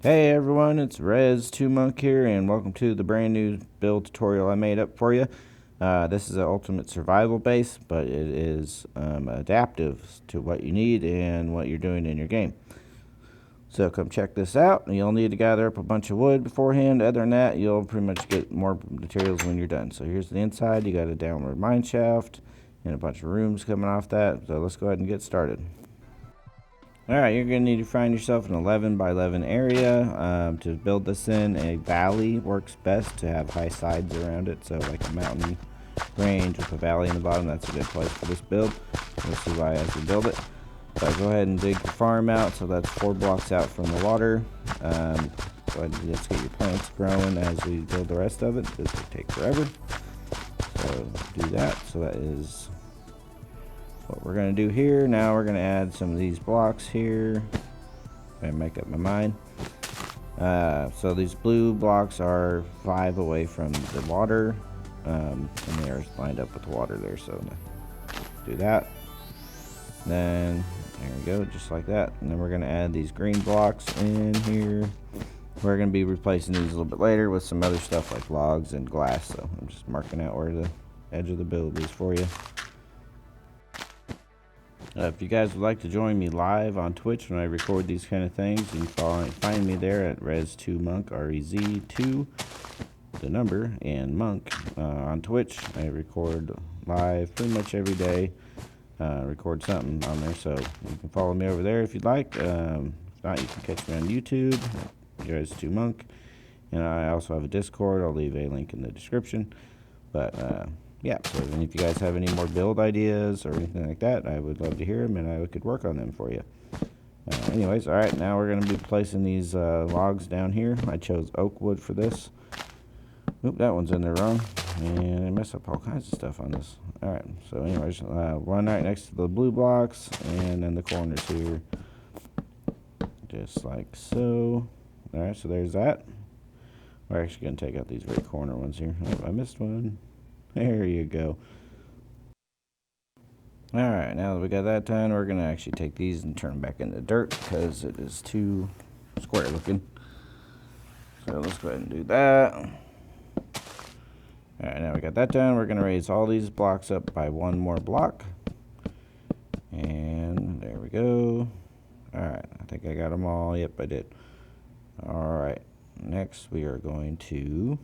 Hey everyone, it's Rez2Monk here, and welcome to the brand new build tutorial I made up for you. This is an ultimate survival base, but it is adaptive to what you need and what you're doing in your game. So come check this out. You'll need to gather up a bunch of wood beforehand. Other than that, you'll pretty much get more materials when you're done. So here's the inside. You got a downward mine shaft and a bunch of rooms coming off that. So let's go ahead and get started. Alright, you're going to need to find yourself an 11 by 11 area to build this in. A valley works best to have high sides around it, so like a mountain range with a valley in the bottom, that's a good place for this build. We'll see why as we build it. So go ahead and dig the farm out, so that's 4 blocks out from the water. Go ahead and let's get your plants growing as we build the rest of it. This will take forever. So do that. So that is what we're going to do here. Now we're going to add some of these blocks here and make up my mind. So these blue blocks are 5 away from the water, and they are lined up with the water there, so do that. Then there we go, just like that. And then we're going to add these green blocks in here. We're going to be replacing these a little bit later with some other stuff like logs and glass, so I'm just marking out where the edge of the build is for you. If you guys would like to join me live on Twitch when I record these kind of things, you can find me there at Rez2Monk, REZ2, the number, and Monk on Twitch. I record live pretty much every day, record something on there, so you can follow me over there if you'd like. If not, you can catch me on YouTube, Rez2Monk, and I also have a Discord. I'll leave a link in the description, but yeah, so if you guys have any more build ideas or anything like that, I would love to hear them, and I could work on them for you. Anyways, alright, now we're going to be placing these logs down here. I chose oak wood for this. Oop, that one's in there wrong. And I messed up all kinds of stuff on this. Alright, so anyways, one right next to the blue blocks, and then the corners here. Just like so. Alright, so there's that. We're actually going to take out these very corner ones here. Oh, I missed one. There you go. Alright, now that we got that done, we're going to actually take these and turn them back into dirt because it is too square looking. So let's go ahead and do that. Alright, now we got that done. We're going to raise all these blocks up by 1 more block. And there we go. Alright, I think I got them all. Yep, I did. Alright, next we are going to...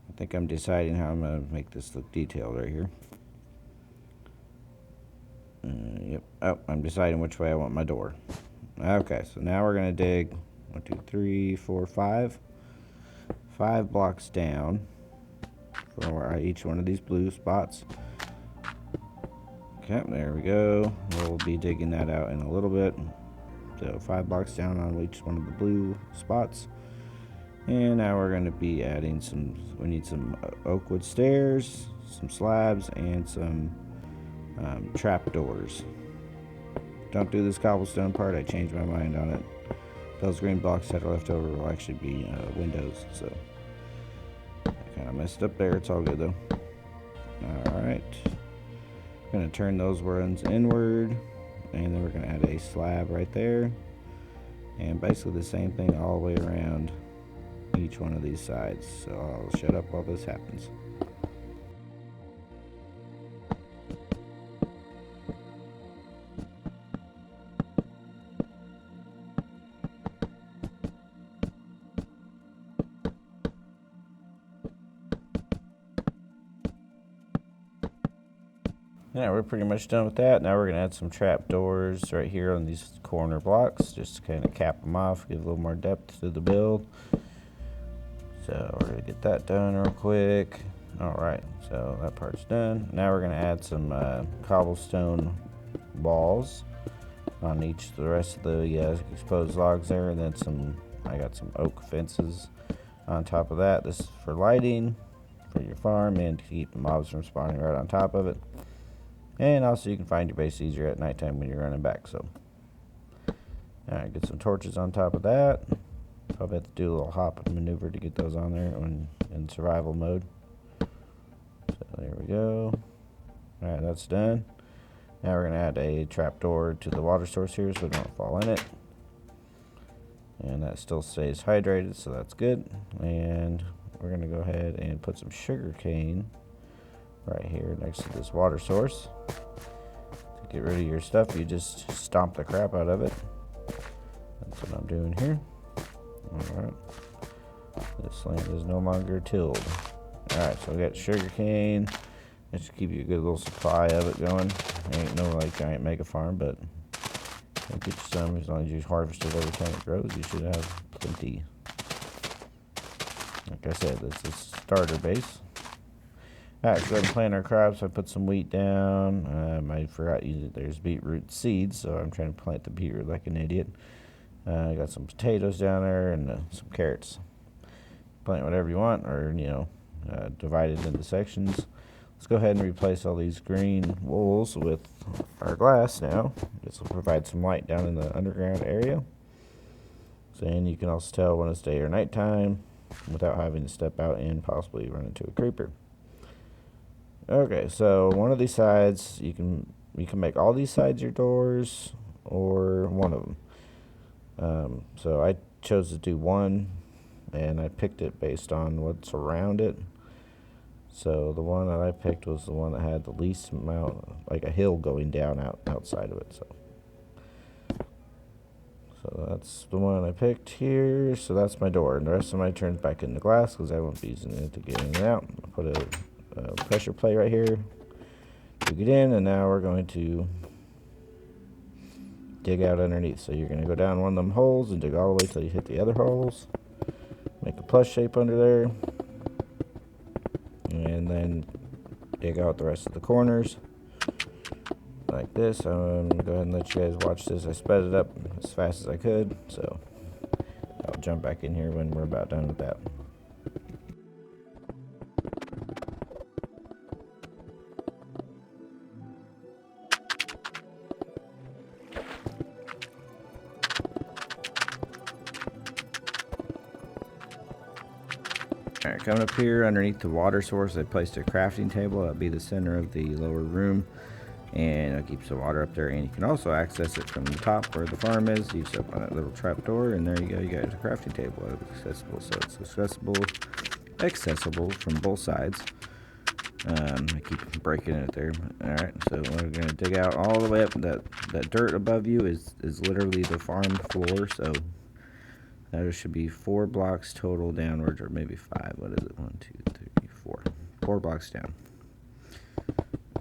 I think I'm deciding how I'm going to make this look detailed right here. Yep. Oh, I'm deciding which way I want my door. Okay, so now we're going to dig 1, 2, 3, 4, 5. 5 blocks down for each one of these blue spots. Okay, there we go. We'll be digging that out in a little bit. So 5 blocks down on each one of the blue spots. And now we're going to be adding we need some oak wood stairs, some slabs, and some trap doors. Don't do this cobblestone part, I changed my mind on it. Those green blocks that are left over will actually be windows, so I kind of messed up there. It's all good though. Alright. Going to turn those ones inward, and then we're going to add a slab right there. And basically the same thing all the way around each one of these sides. So I'll shut up while this happens. Yeah, we're pretty much done with that. Now we're going to add some trap doors right here on these corner blocks, just to kind of cap them off, give a little more depth to the build. So we're going to get that done real quick. Alright, so that part's done. Now we're going to add some cobblestone walls on the rest of the exposed logs there, and then I got some oak fences on top of that. This is for lighting for your farm and to keep the mobs from spawning right on top of it. And also you can find your base easier at nighttime when you're running back. So, alright, get some torches on top of that. Probably have to do a little hop maneuver to get those on there in survival mode. So there we go. Alright, that's done. Now we're going to add a trapdoor to the water source here so we don't fall in it. And that still stays hydrated, so that's good. And we're going to go ahead and put some sugar cane right here next to this water source. To get rid of your stuff, you just stomp the crap out of it. That's what I'm doing here. Alright. This land is no longer tilled. Alright, so we got sugar cane. That should keep you a good little supply of it going. Ain't no like giant mega farm, but I'll get you some. As long as you harvest it every time it grows, you should have plenty. Like I said, this is starter base. Alright, so go ahead and plant our crops. I put some wheat down. I forgot there's beetroot seeds, so I'm trying to plant the beetroot like an idiot. I got some potatoes down there and some carrots. Plant whatever you want, or divide it into sections. Let's go ahead and replace all these green wools with our glass now. This will provide some light down in the underground area. So, and you can also tell when it's day or nighttime without having to step out and possibly run into a creeper. Okay, so one of these sides, you can make all these sides your doors or one of them. So I chose to do one, and I picked it based on what's around it. So the one that I picked was the one that had the least amount, like a hill going down outside of it. So that's the one I picked here. So that's my door, and the rest of my turns back into glass because I won't be using it to get in and out. I'll put a pressure plate right here to get in, and now we're going to dig out underneath. So you're going to go down one of them holes and dig all the way till you hit the other holes. Make a plus shape under there. And then dig out the rest of the corners like this. I'm going to go ahead and let you guys watch this. I sped it up as fast as I could, so I'll jump back in here when we're about done with that. Alright, coming up here underneath the water source, I placed a crafting table. That'll be the center of the lower room, and it keeps the water up there. And you can also access it from the top where the farm is. You set up on that little trap door, and there you go. You got a crafting table. It's accessible, so it's accessible from both sides. I keep breaking it there. Alright, so we're going to dig out all the way up. That dirt above you is literally the farm floor, so there should be 4 blocks total downwards, or maybe 5. What is it? 1, 2, 3, 4. 4 blocks down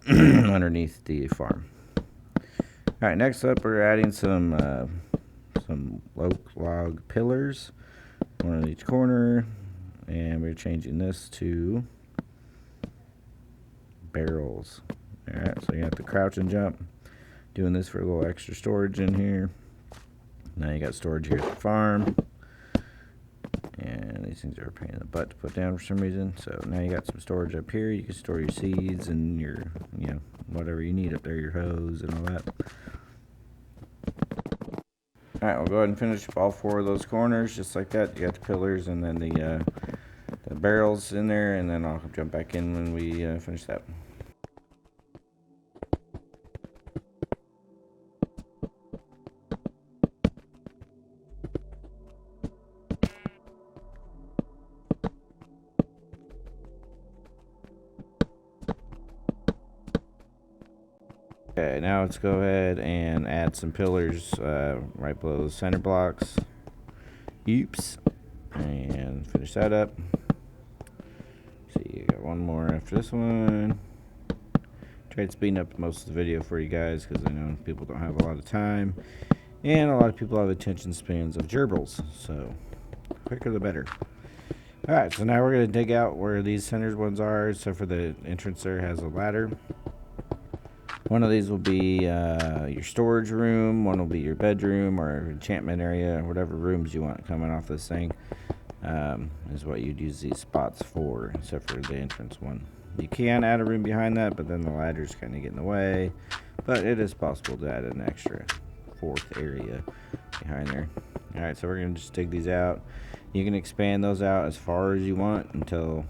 underneath the farm. Alright, next up we're adding some oak log pillars, one on each corner, and we're changing this to barrels. Alright, so you have to crouch and jump. Doing this for a little extra storage in here. Now you got storage here at the farm. And these things are a pain in the butt to put down for some reason. So now you got some storage up here. You can store your seeds and your, whatever you need up there, your hose and all that. Alright, we'll go ahead and finish up all 4 of those corners just like that. You got the pillars and then the barrels in there, and then I'll jump back in when we finish that. Okay, now let's go ahead and add some pillars right below the center blocks. Oops. And finish that up. See, you got one more after this one. Tried speeding up most of the video for you guys because I know people don't have a lot of time. And a lot of people have attention spans of gerbils. So, quicker the better. Alright, so now we're going to dig out where these centered ones are. So for the entrance there has a ladder. One of these will be your storage room, one will be your bedroom or enchantment area, whatever rooms you want coming off this thing is what you'd use these spots for, except for the entrance one. You can add a room behind that, but then the ladder's kind of get in the way. But it is possible to add an extra 4th area behind there. Alright, so we're going to just dig these out. You can expand those out as far as you want until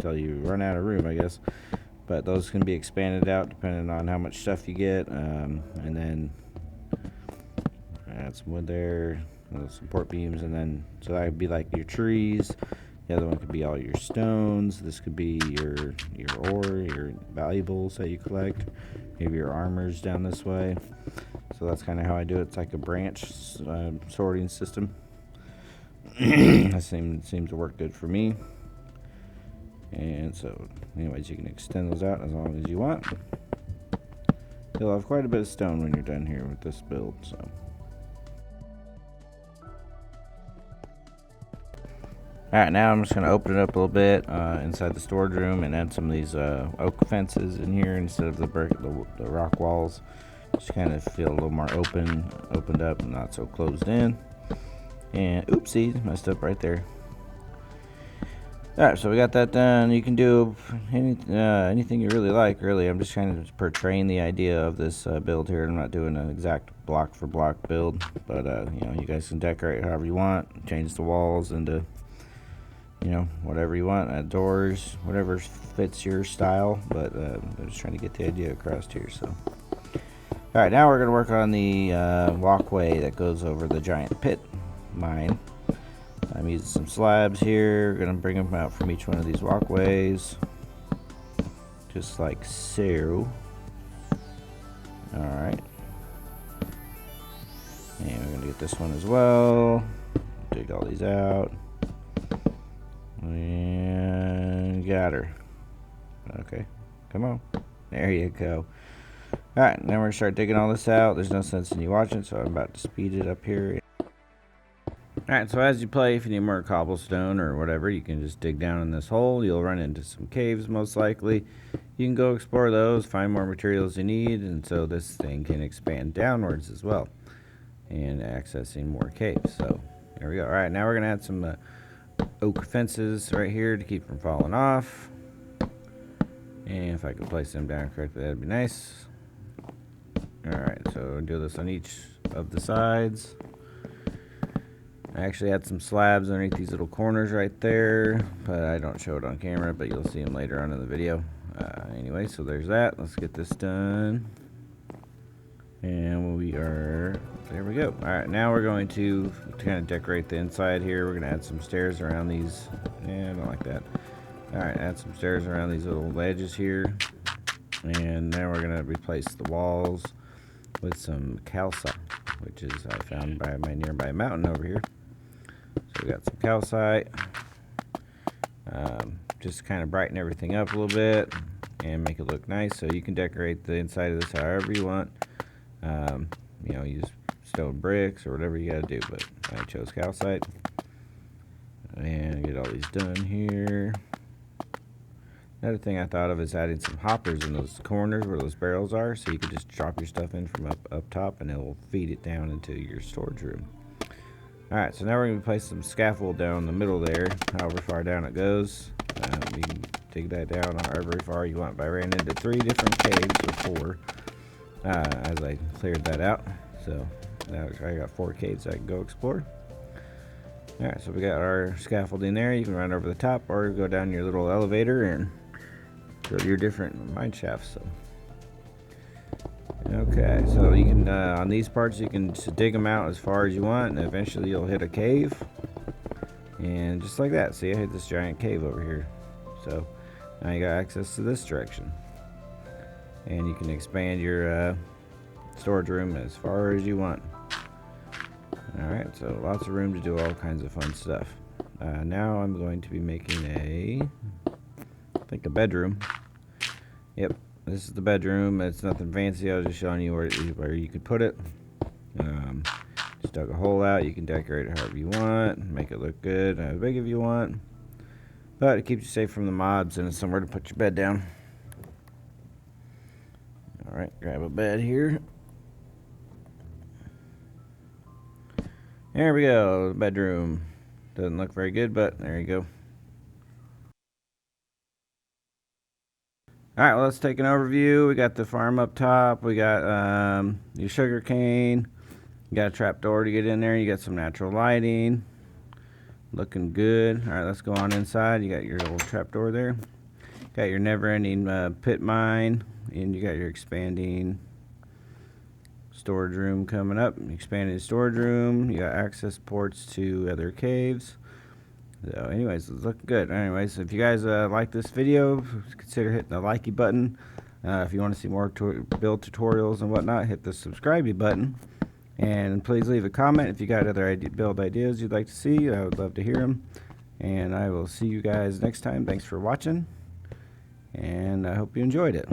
you run out of room, I guess. But those can be expanded out depending on how much stuff you get, and then add some wood there, support beams, and then so that would be like your trees. The other one could be all your stones. This could be your ore, your valuables that you collect. Maybe your armor's down this way. So that's kind of how I do it. It's like a branch sorting system. That seems to work good for me. And so, anyways, you can extend those out as long as you want. You'll have quite a bit of stone when you're done here with this build. So. Alright, now I'm just going to open it up a little bit inside the storage room and add some of these oak fences in here instead of the rock walls. Just kind of feel a little more opened up and not so closed in. And oopsie, messed up right there. Alright, so we got that done. You can do anything you really like, really. I'm just kind of portraying the idea of this build here. I'm not doing an exact block for block build, but you know, you guys can decorate however you want. Change the walls into, you know, whatever you want. Add doors, whatever fits your style. But I'm just trying to get the idea across here. So, all right, now we're gonna work on the walkway that goes over the giant pit mine. I'm using some slabs here. Gonna bring them out from each one of these walkways, just like so. All right, and we're gonna get this one as well. Dig all these out. And got her. Okay, come on. There you go. Alright, now we're going to start digging all this out. There's no sense in you watching, so I'm about to speed it up here. Alright, so as you play, if you need more cobblestone or whatever, you can just dig down in this hole. You'll run into some caves most likely. You can go explore those, find more materials you need, and so this thing can expand downwards as well. And accessing more caves. So, there we go. Alright, now we're going to add some oak fences right here to keep from falling off. And if I could place them down correctly, that'd be nice. Alright, so do this on each of the sides. I actually had some slabs underneath these little corners right there, but I don't show it on camera, but you'll see them later on in the video. Anyway, so there's that. Let's get this done. And there we go. Alright, now we're going to kind of decorate the inside here. We're going to add some stairs around these. Yeah, I don't like that. Alright, add some stairs around these little ledges here. And then we're going to replace the walls with some calcite, which is I found by my nearby mountain over here. So we got some calcite. Just kind of brighten everything up a little bit and make it look nice. So you can decorate the inside of this however you want. You know, use stone bricks or whatever you gotta do, but I chose calcite. And get all these done here. Another thing I thought of is adding some hoppers in those corners where those barrels are, so you can just drop your stuff in from up top and it will feed it down into your storage room. Alright, so now we're going to place some scaffold down the middle there, however far down it goes. You can dig that down however far you want. But I ran into 3 different caves, or 4, as I cleared that out. So now I got 4 caves I can go explore. Alright, so we got our scaffolding there. You can run over the top or go down your little elevator and go to your different mine shafts. So. Okay, so you can, on these parts, you can just dig them out as far as you want, and eventually you'll hit a cave. And just like that, see, I hit this giant cave over here. So now you got access to this direction. And you can expand your storage room as far as you want. Alright, so lots of room to do all kinds of fun stuff. Now I'm going to be making I think a bedroom. Yep, this is the bedroom. It's nothing fancy. I was just showing you where you could put it. Just dug a hole out. You can decorate it however you want. Make it look good, as big if you want. But it keeps you safe from the mobs and it's somewhere to put your bed down. Alright, grab a bed here. There we go, the bedroom. Doesn't look very good, but there you go. Alright, well, let's take an overview. We got the farm up top. We got your sugar cane. You got a trap door to get in there. You got some natural lighting. Looking good. Alright, let's go on inside. You got your little trap door there. Got your never-ending pit mine. And you got your expanding storage room coming up. Expanded storage room. You got access ports to other caves. So anyways, it's looking good. Anyways, if you guys like this video, consider hitting the likey button. If you want to see more build tutorials and whatnot, hit the subscribe button. And please leave a comment if you got other build ideas you'd like to see. I would love to hear them. And I will see you guys next time. Thanks for watching. And I hope you enjoyed it.